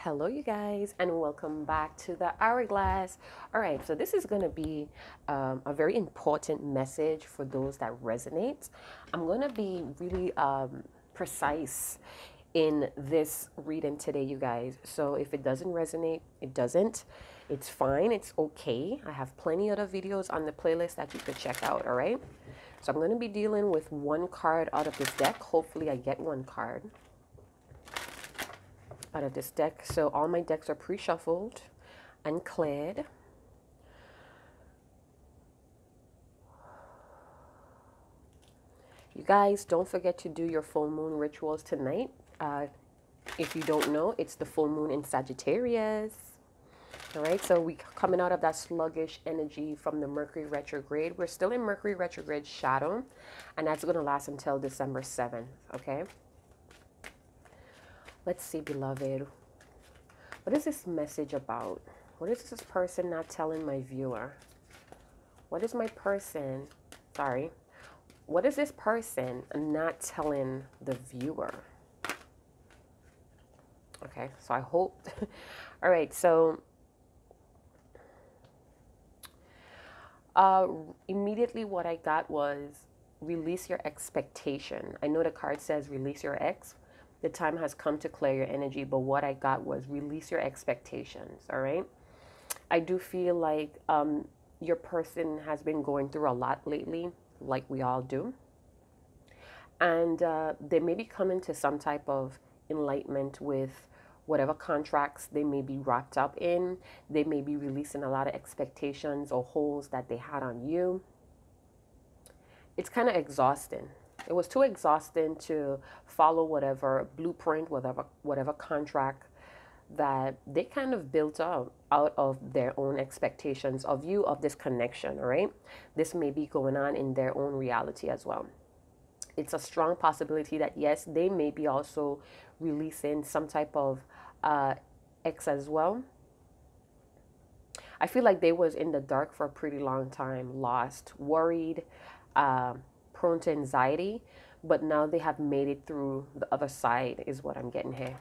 Hello, you guys, and welcome back to the Hourglass. All right, so this is going to be a very important message for those that resonate. I'm going to be really precise in this reading today, you guys. So if it doesn't resonate, it doesn't. It's fine, it's okay. I have plenty other videos on the playlist that you could check out, all right? So I'm going to be dealing with one card out of this deck. Hopefully, I get one card out of this deck. So all my decks are pre-shuffled and cleared. You guys, don't forget to do your full moon rituals tonight. If you don't know, it's the full moon in Sagittarius. All right, so we coming out of that sluggish energy from the Mercury retrograde. We're still in Mercury retrograde shadow, and that's going to last until December 7th, okay? Let's see, beloved. What is this message about? What is this person not telling my viewer? What is my person, what is this person not telling the viewer? Okay, so I hope, all right, so immediately what I got was release your expectation. I know the card says release your ex. The time has come to clear your energy, but what I got was release your expectations, all right? I do feel like your person has been going through a lot lately, like we all do. And they may be coming to some type of enlightenment with whatever contracts they may be wrapped up in. They may be releasing a lot of expectations or holes that they had on you. It's kind of exhausting. It was too exhausting to follow whatever blueprint, whatever contract that they kind of built out of their own expectations of you, of this connection, all right? This may be going on in their own reality as well. It's a strong possibility that, yes, they may be also releasing some type of ex as well. I feel like they was in the dark for a pretty long time, lost, worried, prone to anxiety, but now they have made it through the other side is what I'm getting here.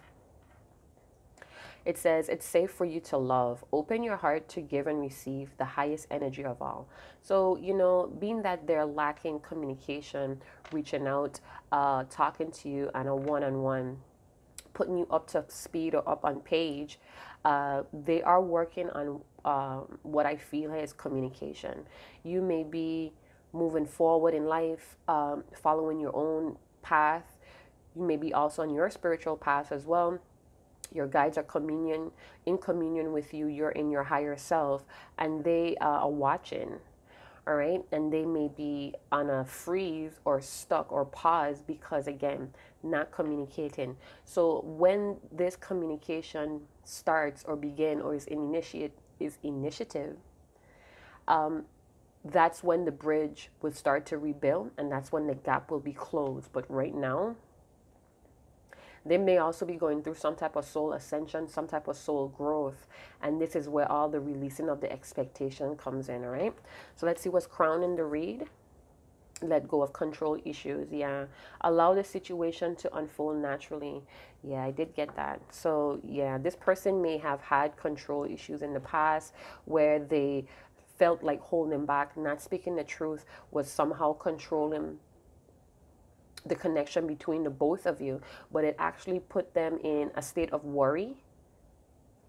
It says, it's safe for you to love. Open your heart to give and receive the highest energy of all. So, you know, being that they're lacking communication, reaching out, talking to you on a one-on-one, putting you up to speed or up on page, they are working on what I feel is communication. You may be moving forward in life, following your own path. You may be also on your spiritual path as well. Your guides are in communion with you. You're in your higher self, and they are watching, all right? And they may be on a freeze or stuck or pause because, again, not communicating. So when this communication starts or begin or is initiative, that's when the bridge will start to rebuild, and that's when the gap will be closed. But right now, they may also be going through some type of soul ascension, some type of soul growth. And this is where all the releasing of the expectation comes in, all right? So let's see what's crowning the read. Let go of control issues. Yeah. Allow the situation to unfold naturally. Yeah, I did get that. So, yeah, this person may have had control issues in the past where they felt like holding back, not speaking the truth, was somehow controlling the connection between the both of you, but it actually put them in a state of worry,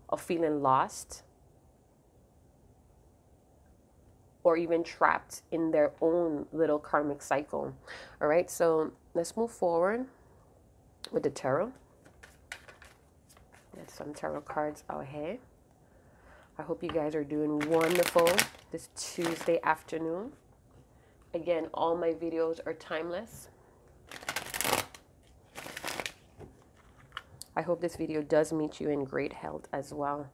of feeling lost, or even trapped in their own little karmic cycle. All right, so let's move forward with the tarot. There's some tarot cards out here. I hope you guys are doing wonderful this Tuesday afternoon. Again, all my videos are timeless. I hope this video does meet you in great health as well.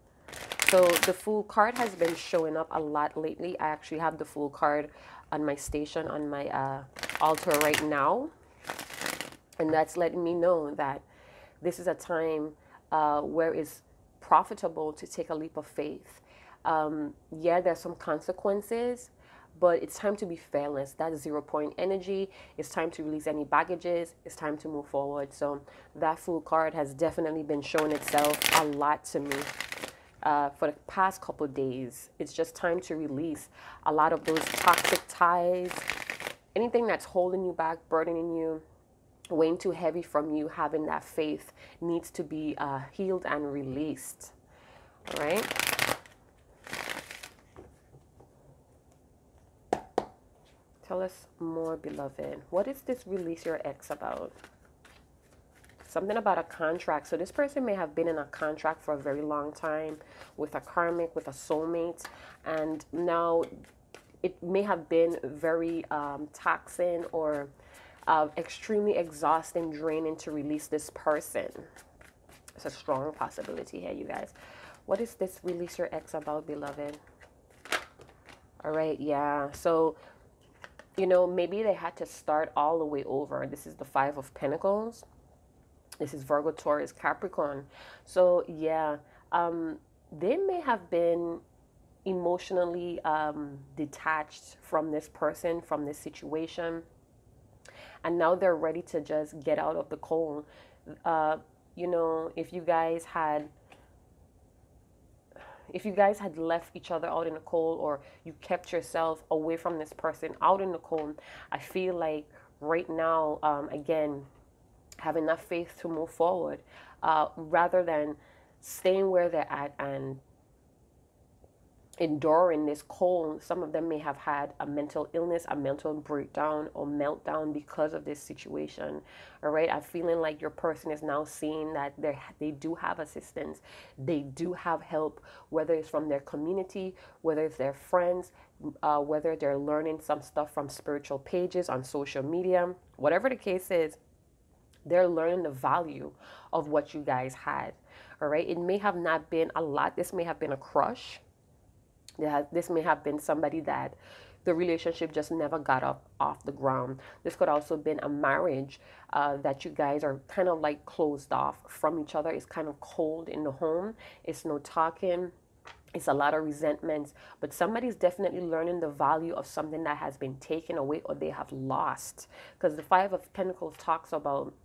So the Fool card has been showing up a lot lately. I actually have the Fool card on my station, on my altar right now. And that's letting me know that this is a time where it's profitable to take a leap of faith. Yeah, there's some consequences, but it's time to be fearless. That's 0 point energy. It's time to release any baggages. It's time to move forward. So that Fool card has definitely been showing itself a lot to me for the past couple of days. It's just time to release a lot of those toxic ties, anything that's holding you back, burdening you, weighing too heavy from you. Having that faith needs to be healed and released. All right. Tell us more, beloved. What is this release your ex about? Something about a contract. So this person may have been in a contract for a very long time with a karmic, with a soulmate. And now it may have been very taxing or extremely exhausting, draining to release this person. It's a strong possibility here, you guys. What is this release your ex about, beloved? All right, yeah. So, you know, maybe they had to start all the way over. This is the 5 of Pentacles. This is Virgo, Taurus, Capricorn. So, yeah, they may have been emotionally detached from this person, from this situation. And now they're ready to just get out of the cold. You know, if you guys had left each other out in the cold, or you kept yourself away from this person out in the cold, I feel like right now, again, having that faith to move forward, rather than staying where they're at and enduring this cold. Some of them may have had a mental illness, a mental breakdown or meltdown because of this situation. All right, I'm feeling like your person is now seeing that they do have assistance, they do have help, whether it's from their community, whether it's their friends, whether they're learning some stuff from spiritual pages on social media. Whatever the case is, they're learning the value of what you guys had. All right, it may have not been a lot. This may have been a crush. This may have been somebody that the relationship just never got up off the ground. This could also have been a marriage that you guys are kind of like closed off from each other. It's kind of cold in the home. It's no talking. It's a lot of resentments. But somebody's definitely learning the value of something that has been taken away or they have lost. Because the 5 of Pentacles talks about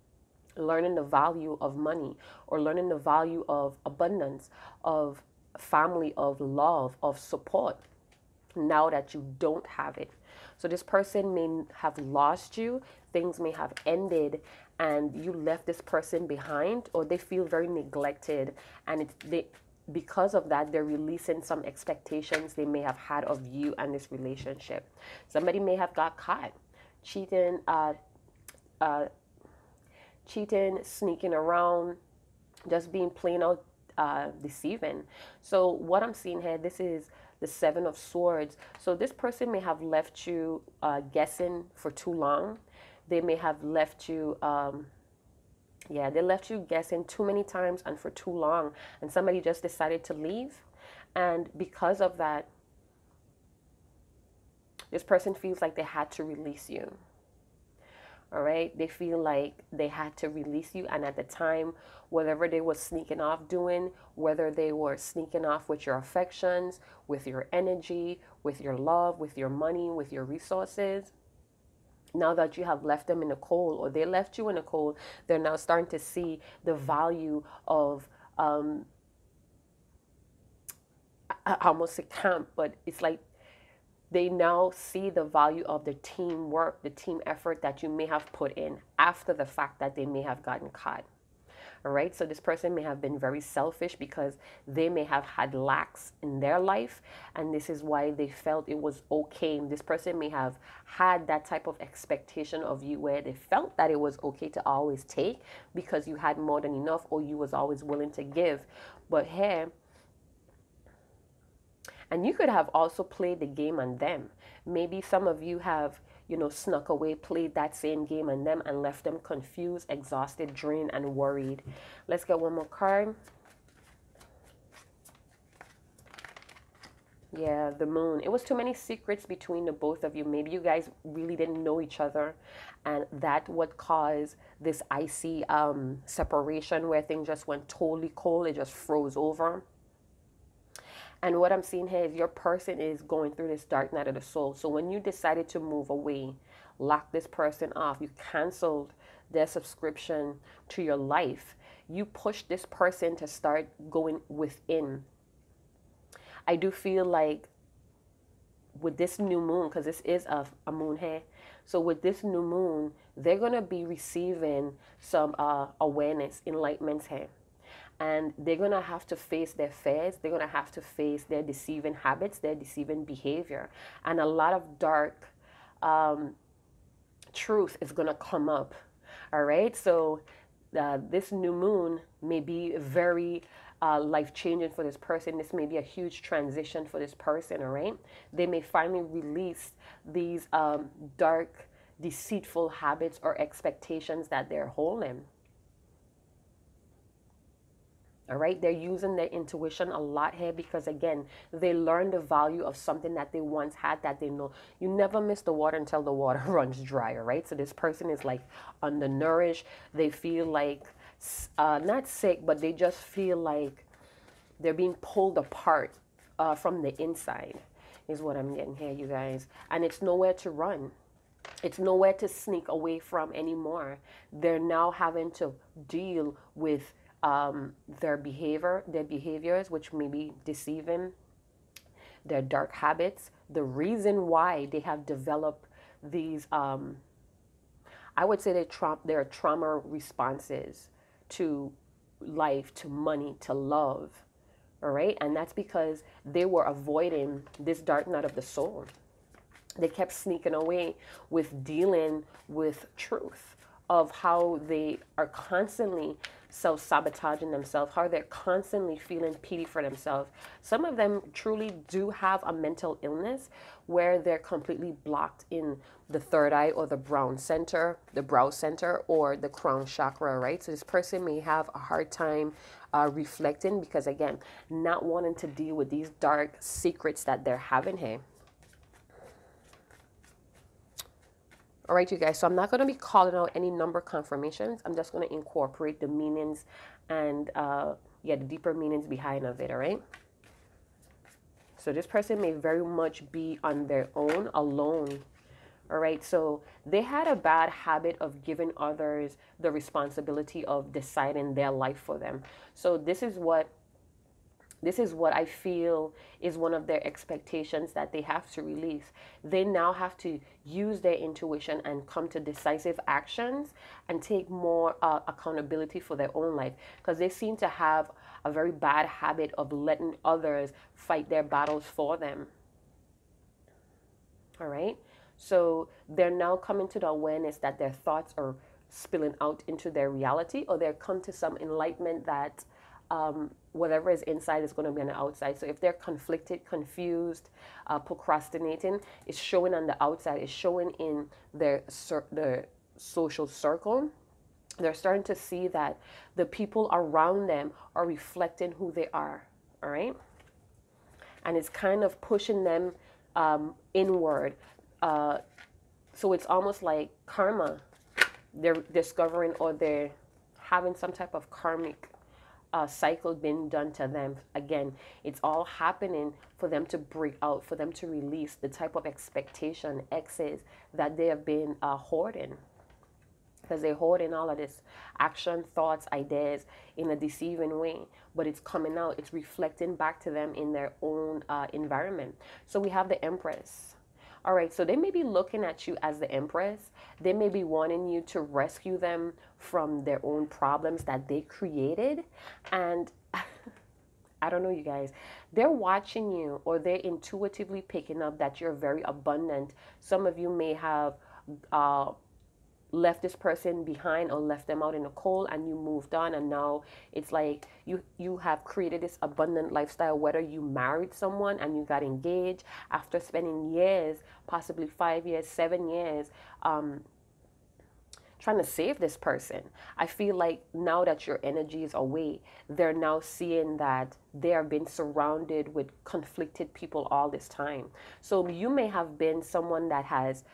learning the value of money, or learning the value of abundance, of family, of love, of support, now that you don't have it. So this person may have lost you, things may have ended, and you left this person behind, or they feel very neglected, and because of that, they're releasing some expectations they may have had of you and this relationship. Somebody may have got caught cheating, sneaking around, just being plain out deceiving. So what I'm seeing here, this is the 7 of Swords. So this person may have left you guessing for too long. They may have left you they left you guessing too many times and for too long, and somebody just decided to leave. And because of that, this person feels like they had to release you. All right, they feel like they had to release you, and at the time, whatever they were sneaking off doing, whether they were sneaking off with your affections, with your energy, with your love, with your money, with your resources, now that you have left them in the cold, or they left you in the cold, they're now starting to see the value of I almost say camp, but it's like they now see the value of the teamwork, the team effort that you may have put in after the fact that they may have gotten caught. All right, so this person may have been very selfish because they may have had lacks in their life, and this is why they felt it was okay. This person may have had that type of expectation of you where they felt that it was okay to always take because you had more than enough, or you was always willing to give. But here, and you could have also played the game on them. Maybe some of you have, snuck away, played that same game on them, and left them confused, exhausted, drained, and worried. Let's get one more card. Yeah, the Moon. It was too many secrets between the both of you. Maybe you guys really didn't know each other, and that would cause this icy separation where things just went totally cold. It just froze over. And what I'm seeing here is your person is going through this dark night of the soul. So when you decided to move away, lock this person off, you canceled their subscription to your life, you push this person to start going within. I do feel like with this new moon, because this is a moon here, so with this new moon, they're going to be receiving some awareness, enlightenment here. And they're going to have to face their fears. They're going to have to face their deceiving habits, their deceiving behavior. And a lot of dark truth is going to come up. All right. So this new moon may be very life-changing for this person. This may be a huge transition for this person. All right. They may finally release these dark, deceitful habits or expectations that they're holding. All right, they're using their intuition a lot here because, again, they learn the value of something that they once had, that they know. You never miss the water until the water runs dry, all right? So this person is like undernourished. They feel like not sick, but they just feel like they're being pulled apart from the inside is what I'm getting here, you guys. And it's nowhere to run. It's nowhere to sneak away from anymore. They're now having to deal with their behaviors, which may be deceiving, their dark habits, the reason why they have developed these, I would say their trauma responses to life, to money, to love, all right? And that's because they were avoiding this dark night of the soul. They kept sneaking away with dealing with truth of how they are constantly self-sabotaging themselves, how they're constantly feeling pity for themselves. Some of them truly do have a mental illness where they're completely blocked in the third eye or the brow center, or the crown chakra, right? So this person may have a hard time reflecting because, again, not wanting to deal with these dark secrets that they're having here. All right, you guys, so I'm not going to be calling out any number confirmations. I'm just going to incorporate the meanings and, the deeper meanings behind of it, all right? So this person may very much be on their own, alone, all right? So they had a bad habit of giving others the responsibility of deciding their life for them. So this is what I feel is one of their expectations that they have to release. They now have to use their intuition and come to decisive actions and take more accountability for their own life, because they seem to have a very bad habit of letting others fight their battles for them. All right? So they're now coming to the awareness that their thoughts are spilling out into their reality, or they're come to some enlightenment that whatever is inside is going to be on the outside. So if they're conflicted, confused, procrastinating, it's showing on the outside. It's showing in their social circle. They're starting to see that the people around them are reflecting who they are. All right. And it's kind of pushing them inward. So it's almost like karma. They're discovering, or they're having some type of karmic cycle being done to them. Again, it's all happening for them to break out, for them to release the type of expectation, excess that they have been hoarding. Because they're hoarding all of this action, thoughts, ideas in a deceiving way. But it's coming out, it's reflecting back to them in their own environment. So we have the Empress. All right, so they may be looking at you as the Empress. They may be wanting you to rescue them from their own problems that they created. And I don't know, you guys, they're watching you, or they're intuitively picking up that you're very abundant. Some of you may have left this person behind, or left them out in the cold, and you moved on, and now it's like you have created this abundant lifestyle, whether you married someone and you got engaged after spending years, possibly 5 years, 7 years, trying to save this person. I feel like now that your energy is away, they're now seeing that they have been surrounded with conflicted people all this time. So you may have been someone that has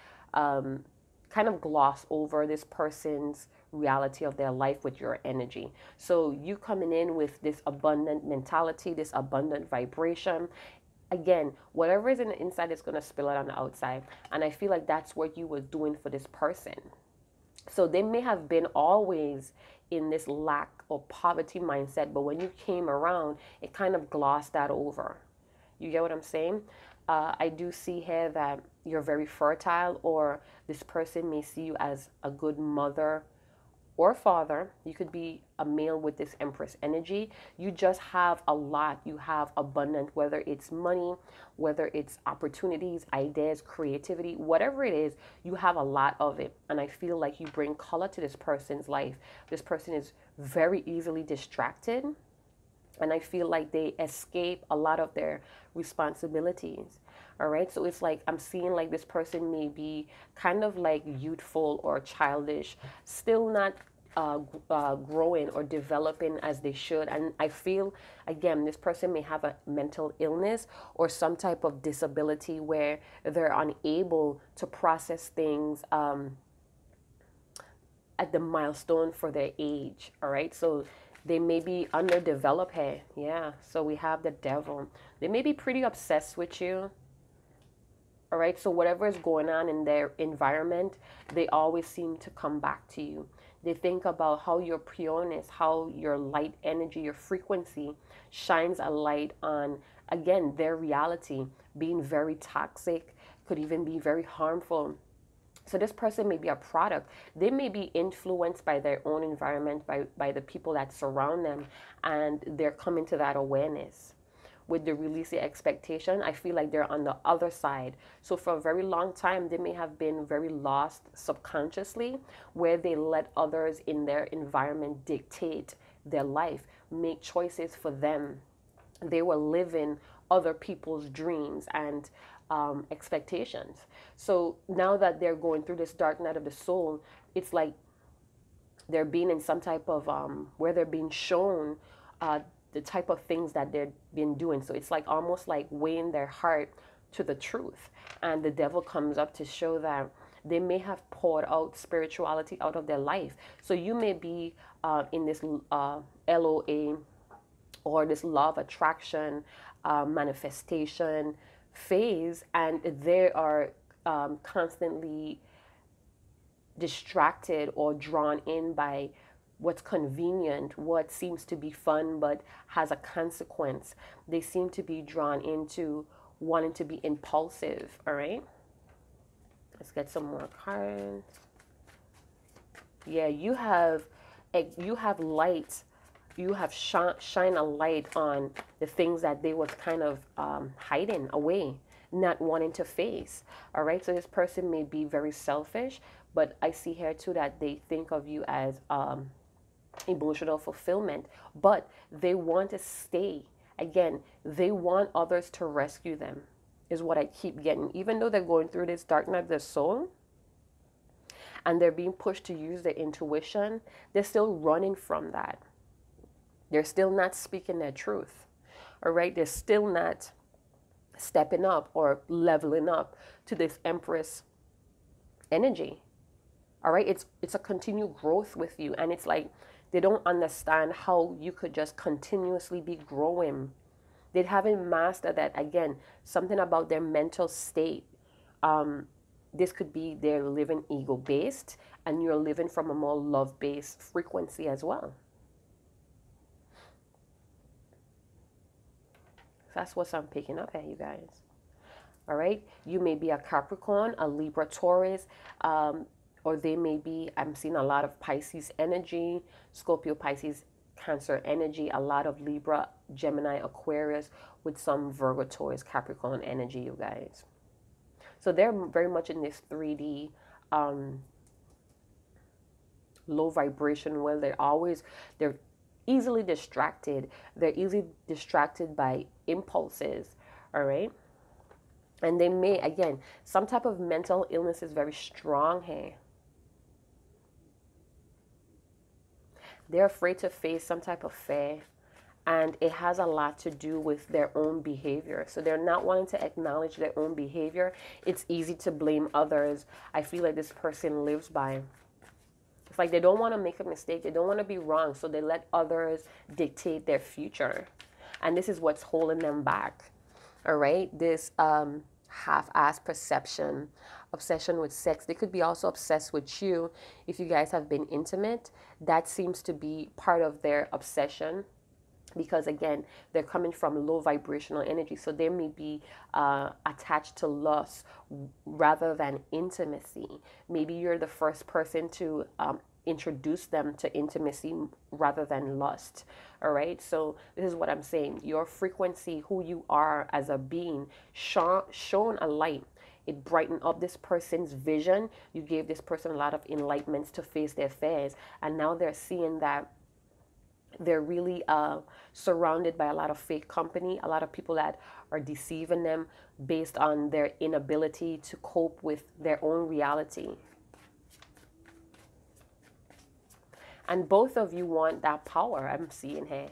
kind of gloss over this person's reality of their life with your energy. So you coming in with this abundant mentality, this abundant vibration, again, whatever is in the inside is going to spill out on the outside. And I feel like that's what you were doing for this person. So they may have been always in this lack or poverty mindset, but when you came around, it kind of glossed that over. You get what I'm saying? I do see here that you're very fertile, or this person may see you as a good mother or father. You could be a male with this Empress energy. You just have a lot. You have abundant, whether it's money, whether it's opportunities, ideas, creativity, whatever it is, you have a lot of it. And I feel like you bring color to this person's life. This person is very easily distracted. And I feel like they escape a lot of their responsibilities. All right. So it's like I'm seeing like this person may be kind of like youthful or childish, still not growing or developing as they should. And I feel, again, this person may have a mental illness or some type of disability where they're unable to process things at the milestone for their age. All right. So they may be underdeveloped here. Yeah. So we have the devil. They may be pretty obsessed with you. All right. So whatever is going on in their environment, they always seem to come back to you. They think about how your pureness, how your light energy, your frequency shines a light on, again, their reality being very toxic, could even be very harmful. So this person may be a product. They may be influenced by their own environment, by the people that surround them, and they're coming to that awareness. With the releasing expectation, I feel like they're on the other side. So for a very long time, they may have been very lost subconsciously, where they let others in their environment dictate their life, make choices for them. They were living other people's dreams and expectations. So now that they're going through this dark night of the soul, it's like they're being in some type of where they're being shown the type of things that they've been doing. So it's like almost like weighing their heart to the truth. And the devil comes up to show that they may have poured out spirituality out of their life. So you may be in this LOA, or this law of attraction, manifestation phase, and they are constantly distracted or drawn in by what's convenient, what seems to be fun but has a consequence. They seem to be drawn into wanting to be impulsive. All right, let's get some more cards. Yeah, you have light. You have shine a light on the things that they was kind of hiding away, not wanting to face. All right, so this person may be very selfish, but I see here too that they think of you as emotional fulfillment, but they want to stay. Again, they want others to rescue them, is what I keep getting. Even though they're going through this dark night of their soul and they're being pushed to use their intuition, they're still running from that. They're still not speaking their truth. All right, they're still not stepping up or leveling up to this Empress energy. All right, it's a continued growth with you, and it's like they don't understand how you could just continuously be growing. They haven't mastered that. Again, something about their mental state. This could be they're living ego-based, and you're living from a more love-based frequency as well. That's what I'm picking up here, you guys. All right, you may be a Capricorn, a Libra, Taurus, or they may be, I'm seeing a lot of Pisces energy, Scorpio, Pisces, Cancer energy, a lot of Libra, Gemini, Aquarius, with some Virgo, Taurus, Capricorn energy, you guys. So they're very much in this 3D low vibration where they're easily distracted. They're easily distracted by impulses, all right? And they may, again, some type of mental illness is very strong here. They're afraid to face some type of fear, and it has a lot to do with their own behavior. So they're not wanting to acknowledge their own behavior. It's easy to blame others. I feel like this person lives by It's like they don't want to make a mistake. They don't want to be wrong. So they let others dictate their future. And this is what's holding them back. All right. This half-assed perception, obsession with sex. They could be also obsessed with you if you guys have been intimate. That seems to be part of their obsession. Because again, they're coming from low vibrational energy, so they may be attached to lust rather than intimacy. Maybe you're the first person to introduce them to intimacy rather than lust. All right, so this is what I'm saying. Your frequency, who you are as a being, shone a light. It brightened up this person's vision. You gave this person a lot of enlightenments to face their fears, and now they're seeing that they're really surrounded by a lot of fake company, a lot of people that are deceiving them based on their inability to cope with their own reality. And both of you want that power, I'm seeing here.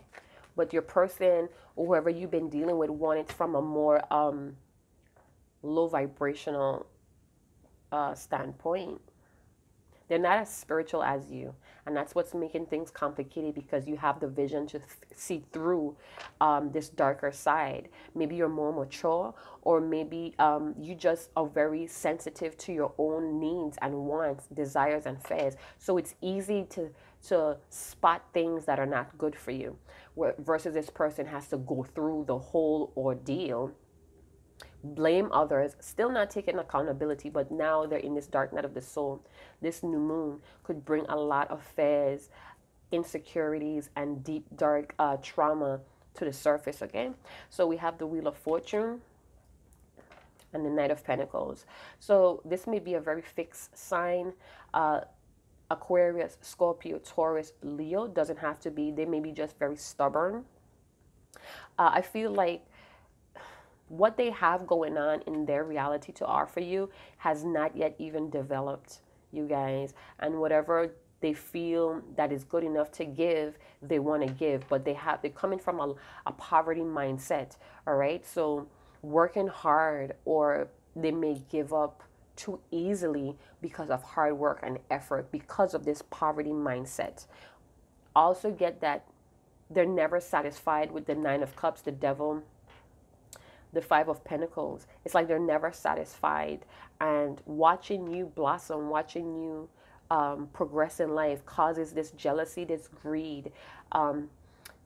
But your person, or whoever you've been dealing with, want it from a more low vibrational standpoint. They're not as spiritual as you. And that's what's making things complicated, because you have the vision to see through this darker side. Maybe you're more mature, or maybe you just are very sensitive to your own needs and wants, desires and fears. So it's easy to spot things that are not good for you, versus this person has to go through the whole ordeal, blame others, still not taking accountability, but now they're in this dark night of the soul. This new moon could bring a lot of fears, insecurities, and deep dark trauma to the surface. Okay, so we have the Wheel of Fortune and the Knight of Pentacles. So this may be a very fixed sign. Aquarius, Scorpio, Taurus, Leo, doesn't have to be. They may be just very stubborn. I feel like what they have going on in their reality to offer you has not yet even developed, you guys. And whatever they feel that is good enough to give, they want to give. But they're coming from a poverty mindset, all right? So working hard, or they may give up too easily because of hard work and effort, because of this poverty mindset. Also get that they're never satisfied with the Nine of Cups, the Devil, the Five of Pentacles. It's like they're never satisfied, and watching you blossom, watching you progress in life causes this jealousy, this greed,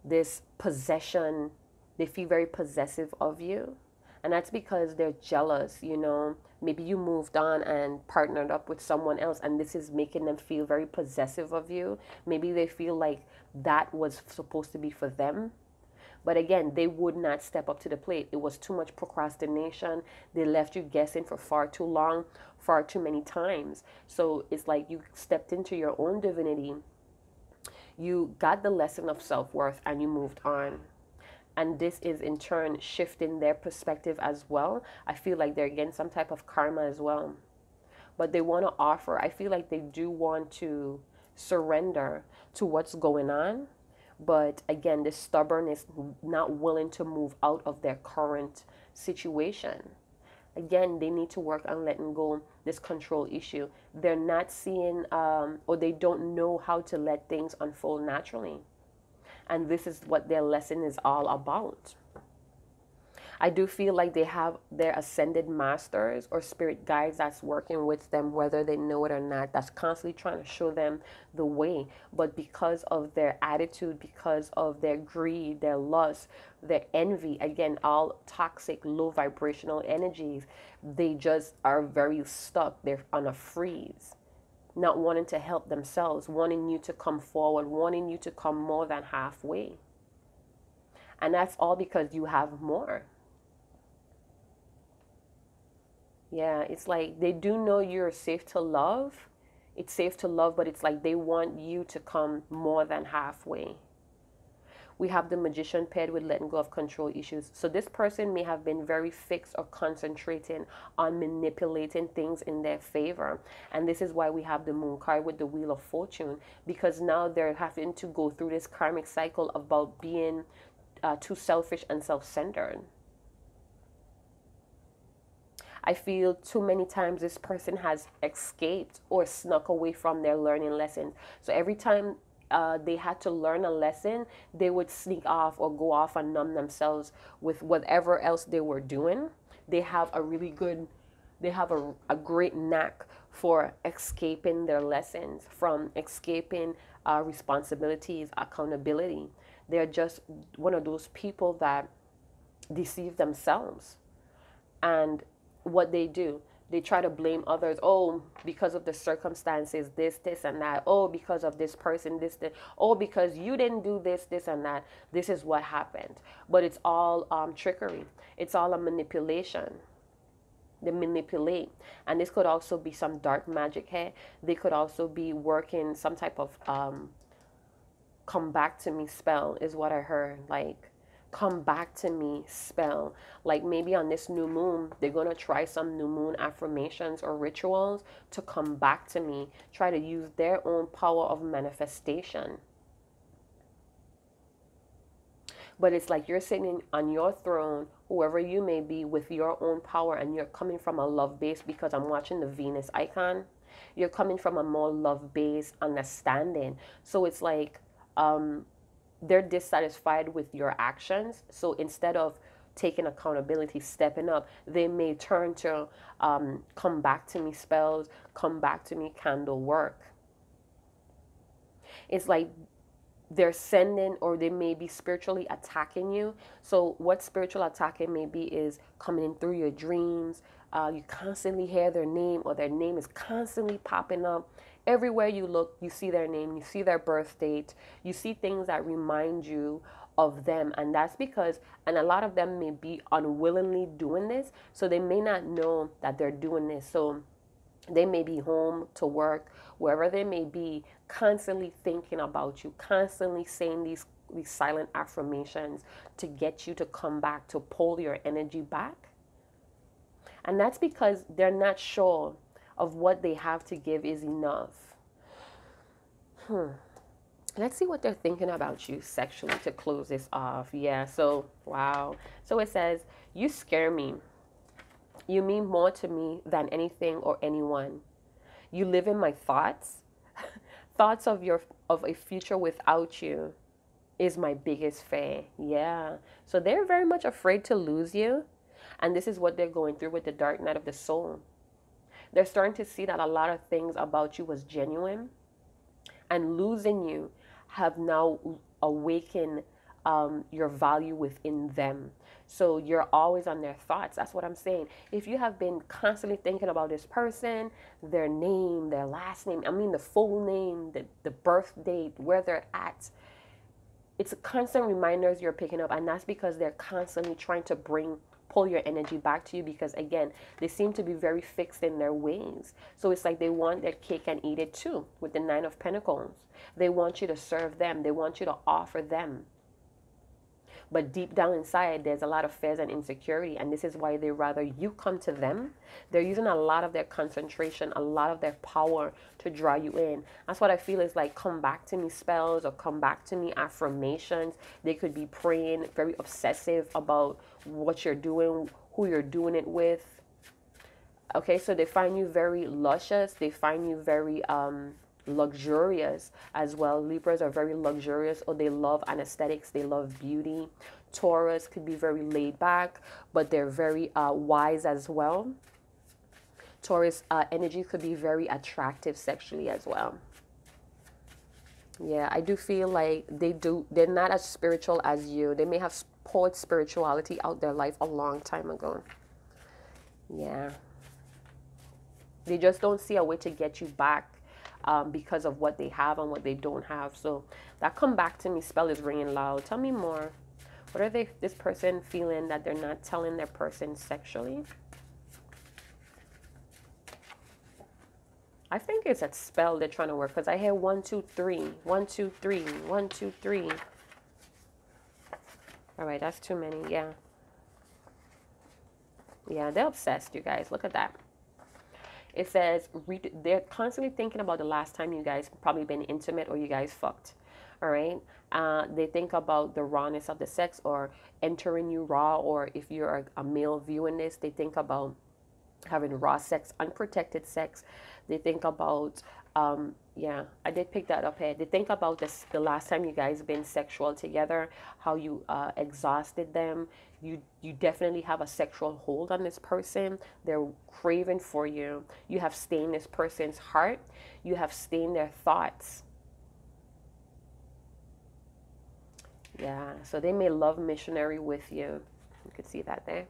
this possession. They feel very possessive of you, and that's because they're jealous. You know, maybe you moved on and partnered up with someone else, and this is making them feel very possessive of you. Maybe they feel like that was supposed to be for them. But again, they would not step up to the plate. It was too much procrastination. They left you guessing for far too long, far too many times. So it's like you stepped into your own divinity. You got the lesson of self-worth and you moved on. And this is in turn shifting their perspective as well. I feel like they're getting some type of karma as well. But they want to offer. I feel like they do want to surrender to what's going on. But again, this stubbornness, not willing to move out of their current situation. Again, they need to work on letting go this control issue. They're not seeing, or they don't know how to let things unfold naturally. And this is what their lesson is all about. I do feel like they have their ascended masters or spirit guides that's working with them, whether they know it or not, that's constantly trying to show them the way. But because of their attitude, because of their greed, their lust, their envy, again, all toxic, low vibrational energies, they just are very stuck. They're on a freeze, not wanting to help themselves, wanting you to come forward, wanting you to come more than halfway. And that's all because you have more. Yeah, it's like they do know you're safe to love. It's safe to love, but it's like they want you to come more than halfway. We have the Magician paired with letting go of control issues. So this person may have been very fixed or concentrating on manipulating things in their favor. And this is why we have the Moon card with the Wheel of Fortune, because now they're having to go through this karmic cycle about being too selfish and self-centered. I feel too many times this person has escaped or snuck away from their learning lessons. So every time they had to learn a lesson, they would sneak off or go off and numb themselves with whatever else they were doing. They have a really good, they have a great knack for escaping their lessons, from escaping responsibilities, accountability. They're just one of those people that deceive themselves. And what they try to blame others. Oh, because of the circumstances, this and that. Oh, because of this person, this. Oh, because you didn't do this and that, this is what happened. But it's all trickery. It's all a manipulation. They manipulate. And this could also be some dark magic here. They could also be working some type of come back to me spell, is what I heard. Like, come back to me spell. Like, maybe on this new moon, they're going to try some new moon affirmations or rituals to come back to me. Try to use their own power of manifestation. But it's like you're sitting on your throne, whoever you may be, with your own power, and you're coming from a love base, because I'm watching the Venus icon. You're coming from a more love-based understanding. So it's like they're dissatisfied with your actions. So instead of taking accountability, stepping up, they may turn to come back to me spells, come back to me candle work. It's like they're sending, or they may be spiritually attacking you. So what spiritual attacking may be is coming in through your dreams. You constantly hear their name, or their name is constantly popping up. Everywhere you look, you see their name, you see their birth date, you see things that remind you of them. And that's because, and a lot of them may be unwillingly doing this, so they may not know that they're doing this. So they may be home, to work, wherever they may be, constantly thinking about you, constantly saying these silent affirmations to get you to come back, to pull your energy back. And that's because they're not sure of what they have to give is enough. Let's see what they're thinking about you sexually to close this off. Yeah, so, wow. So it says, you scare me. You mean more to me than anything or anyone. You live in my thoughts. Thoughts of a future without you is my biggest fear. Yeah. So they're very much afraid to lose you. And this is what they're going through with the dark night of the soul. They're starting to see that a lot of things about you was genuine, and losing you have now awakened your value within them. So you're always on their thoughts. That's what I'm saying. If you have been constantly thinking about this person, their name, their last name, I mean the full name, the birth date, where they're at, it's a constant reminders you're picking up. And that's because they're constantly trying to pull your energy back to you, because again, they seem to be very fixed in their ways. So it's like they want their cake and eat it too, with the Nine of Pentacles. They want you to serve them. They want you to offer them. But deep down inside, there's a lot of fears and insecurity. And this is why they rather you come to them. They're using a lot of their concentration, a lot of their power to draw you in. That's what I feel is like come back to me spells, or come back to me affirmations. They could be praying, very obsessive about what you're doing, who you're doing it with. Okay, so they find you very luscious. They find you very luxurious as well. Libras are very luxurious, or they love aesthetics, they love beauty. Taurus could be very laid back, but they're very wise as well. Taurus energy could be very attractive sexually as well. Yeah, I do feel like they're not as spiritual as you. They may have poured spirituality out their life a long time ago. Yeah, they just don't see a way to get you back because of what they have and what they don't have. So that come back to me spell is ringing loud. Tell me more. What are this person feeling that they're not telling their person sexually? I think it's a spell they're trying to work, because I hear 1, 2, 3, 1, 2, 3, 1, 2, 3. All right, that's too many. Yeah. Yeah, they're obsessed, you guys. Look at that. It says they're constantly thinking about the last time you guys probably been intimate, or you guys fucked. All right. They think about the rawness of the sex, or entering you raw, or if you're a male viewing this, they think about having raw sex, unprotected sex. They think about, yeah, I did pick that up here. They think about this, the last time you guys been sexual together, how you exhausted them. You definitely have a sexual hold on this person. They're craving for you. You have stained this person's heart. You have stained their thoughts. Yeah, so they may love missionary with you. You could see that there.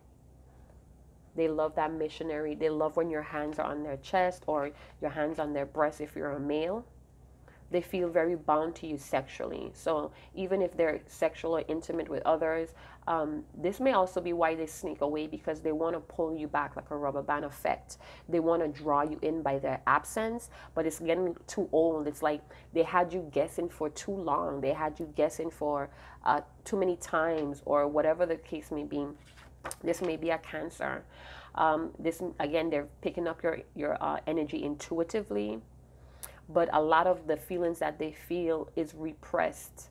They love that missionary. They love when your hands are on their chest or your hands on their breast if you're a male. They feel very bound to you sexually. So even if they're sexual or intimate with others, this may also be why they sneak away, because they want to pull you back like a rubber band effect. They want to draw you in by their absence, but it's getting too old. It's like they had you guessing for too long. They had you guessing for too many times, or whatever the case may be. This may be a Cancer. This, again, they're picking up your energy intuitively, but a lot of the feelings that they feel is repressed.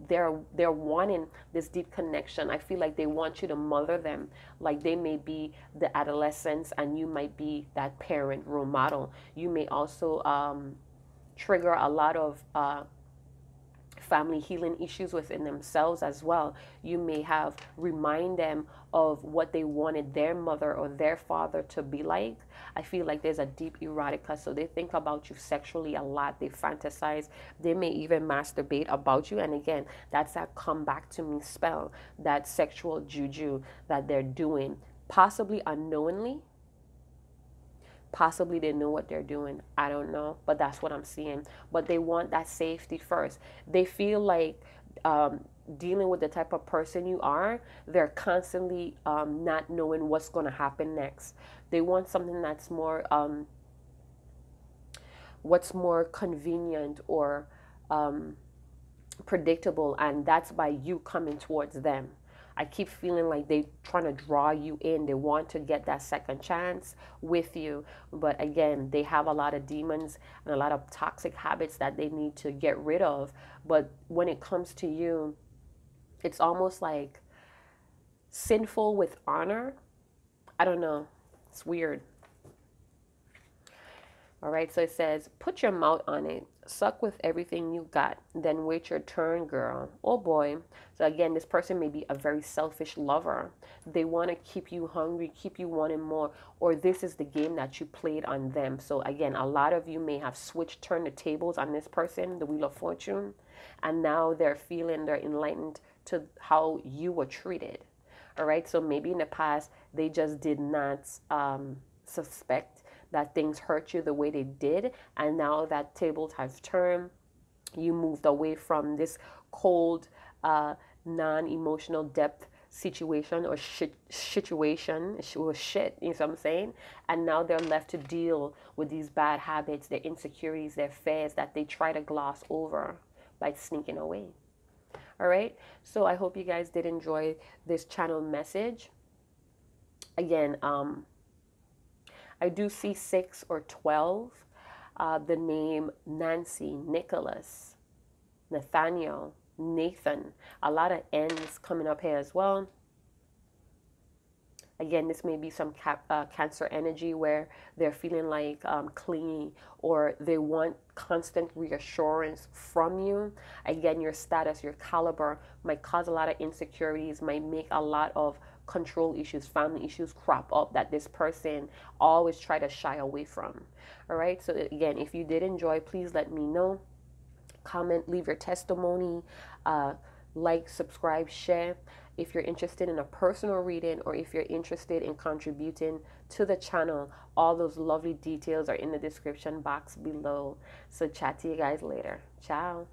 They're wanting this deep connection. I feel like they want you to mother them. Like they may be the adolescents and you might be that parent role model. You may also trigger a lot of family healing issues within themselves as well. You may have remind them of what they wanted their mother or their father to be like. I feel like there's a deep erotica, so they think about you sexually a lot. They fantasize. They may even masturbate about you. And again, that's that come back to me spell, that sexual juju that they're doing, possibly unknowingly. Possibly they know what they're doing. I don't know, but that's what I'm seeing. But they want that safety first. They feel like dealing with the type of person you are, they're constantly not knowing what's going to happen next. They want something that's more, what's more convenient or predictable, and that's by you coming towards them. I keep feeling like they trying to draw you in. They want to get that second chance with you. But again, they have a lot of demons and a lot of toxic habits that they need to get rid of. But when it comes to you, it's almost like sinful with honor. I don't know. It's weird. All right, so it says, put your mouth on it. Suck with everything you got. Then wait your turn, girl. Oh, boy. So, again, this person may be a very selfish lover. They want to keep you hungry, keep you wanting more. Or this is the game that you played on them. So, again, a lot of you may have turned the tables on this person, the Wheel of Fortune. And now they're enlightened to how you were treated. All right, so maybe in the past, they just did not suspect that things hurt you the way they did, and now that tables has turned, you moved away from this cold, non-emotional depth situation or situation or shit, you know what I'm saying? And now they're left to deal with these bad habits, their insecurities, their fears that they try to gloss over by sneaking away. All right, so I hope you guys did enjoy this channel message. Again, I do see 6 or 12. The name Nancy, Nicholas, Nathaniel, Nathan. A lot of N's coming up here as well. Again, this may be some Cancer energy where they're feeling like clingy, or they want constant reassurance from you. Again, your status, your caliber might cause a lot of insecurities, might make a lot of control issues, family issues crop up that this person always try to shy away from. All right, so again, if you did enjoy, please let me know. Comment, leave your testimony, like, subscribe, share. If you're interested in a personal reading, or if you're interested in contributing to the channel, all those lovely details are in the description box below. So chat to you guys later. Ciao.